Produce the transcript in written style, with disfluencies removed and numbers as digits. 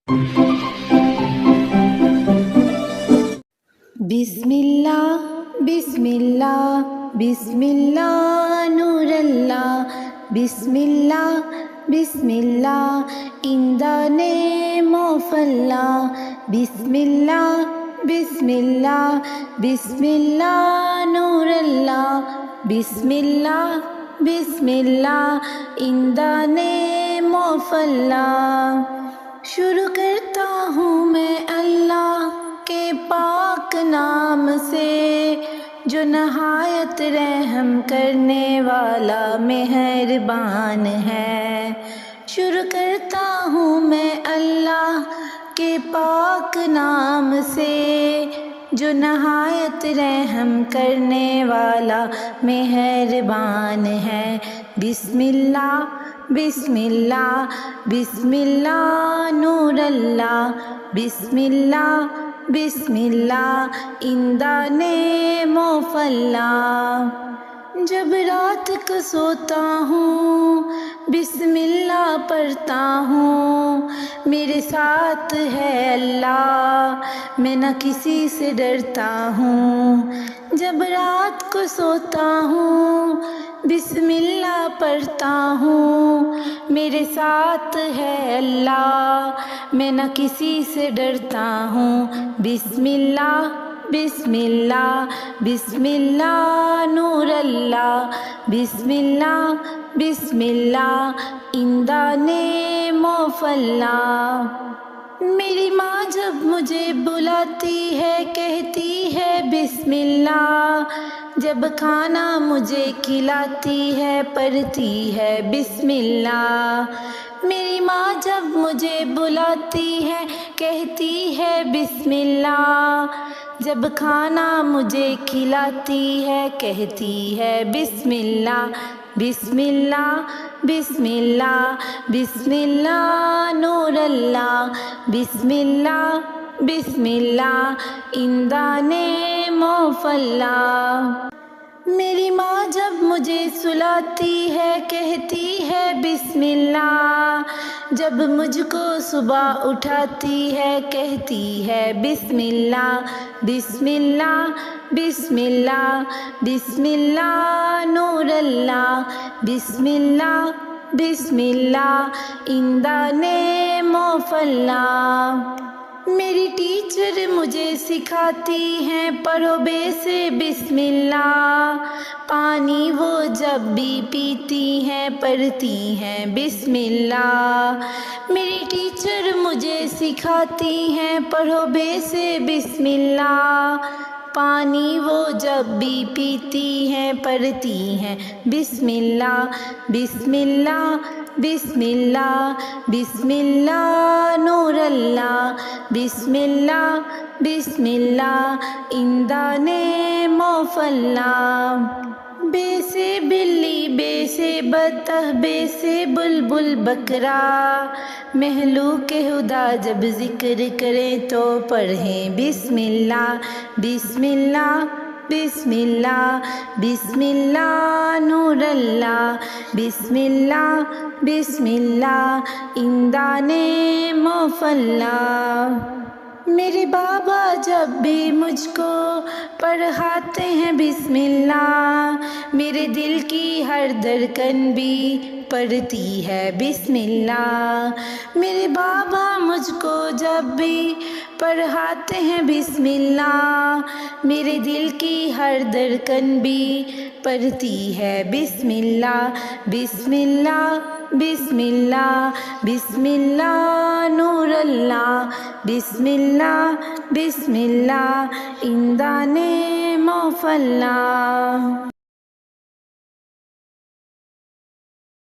بسم اللہ بسم اللہ بسم اللہ نور اللہ بسم اللہ بسم اللہ in the name of Allah بسم اللہ بسم اللہ بسم اللہ نور اللہ بسم اللہ بسم اللہ in the name of Allah شروع کرتا ہوں میں اللہ کے پاک نام سے جو نہایت رحم کرنے والا مہربان ہے۔ شروع کرتا ہوں میں اللہ کے پاک نام سے جو نہایت رحم کرنے والا مہربان ہے۔ بسم اللہ بسم اللہ بسم اللہ نور اللہ بسم اللہ بسم اللہ in the name of اللہ جب رات کو سوتا ہوں بسم اللہ پڑھتا ہوں میرے ساتھ ہے اللہ میں نہ کسی سے ڈرتا ہوں جب رات کو سوتا ہوں بسم اللہ پڑھتا ہوں میرے ساتھ ہے اللہ میں نہ کسی سے ڈرتا ہوں بسم اللہ بسم اللہ بسم اللہ نور اللہ بسم اللہ بسم اللہ in the name of اللہ میری ماں جب مجھے بلاتی ہے کہتی ہے بسم اللہ جب کھانا مجھے کھلاتی ہے پڑھتی ہے بسم اللہ میری ماں جب مجھے بلاتی ہے کہتی ہے بسم اللہ جب کھانا مجھے کھلاتی ہے کہتی ہے بسم اللہ بسم اللہ بسم اللہ بسم اللہ نور اللہ بسم اللہ بسم اللہ in the name of اللہ میری ماں جب مجھے سلاتی ہے کہتی ہے بسم اللہ جب مجھ کو صبح اٹھاتی ہے کہتی ہے بسم اللہ بسم اللہ بسم اللہ بسم اللہ نور اللہ بسم اللہ بسم اللہ in the name of اللہ میری ٹیچر مجھے سکھاتی ہیں پڑھو بے سے بسم اللہ پانی وہ جب بھی پیتی ہیں پڑھتی ہیں بسم اللہ میری ٹیچر مجھے سکھاتی ہیں پڑھو بے سے بسم اللہ پانی وہ جب بھی پیتی ہیں پڑھتی ہیں بسم اللہ بسم اللہ بسم اللہ بسم اللہ نور اللہ بسم اللہ بسم اللہ in the name of اللہ بے سے بلی بے سے بطخ بے سے بلبل بکرا مخلوق خدا جب ذکر کریں تو پڑھیں بسم اللہ بسم اللہ بسم اللہ بسم اللہ نور اللہ بسم اللہ بسم اللہ in the name of اللہ میرے بابا جب بھی مجھ کو پڑھاتے ہیں بسم اللہ میرے دل کی ہر دھڑکن بھی پڑھتی ہے بسم اللہ میرے بابا مجھ کو جب بھی پڑھاتے ہیں بسم اللہ میرے دل کی ہر دھڑکن بھی پڑھتی ہے بسم اللہ بسم اللہ بسم اللہ بسم اللہ نور اللہ بسم اللہ بسم اللہ in the name of Allah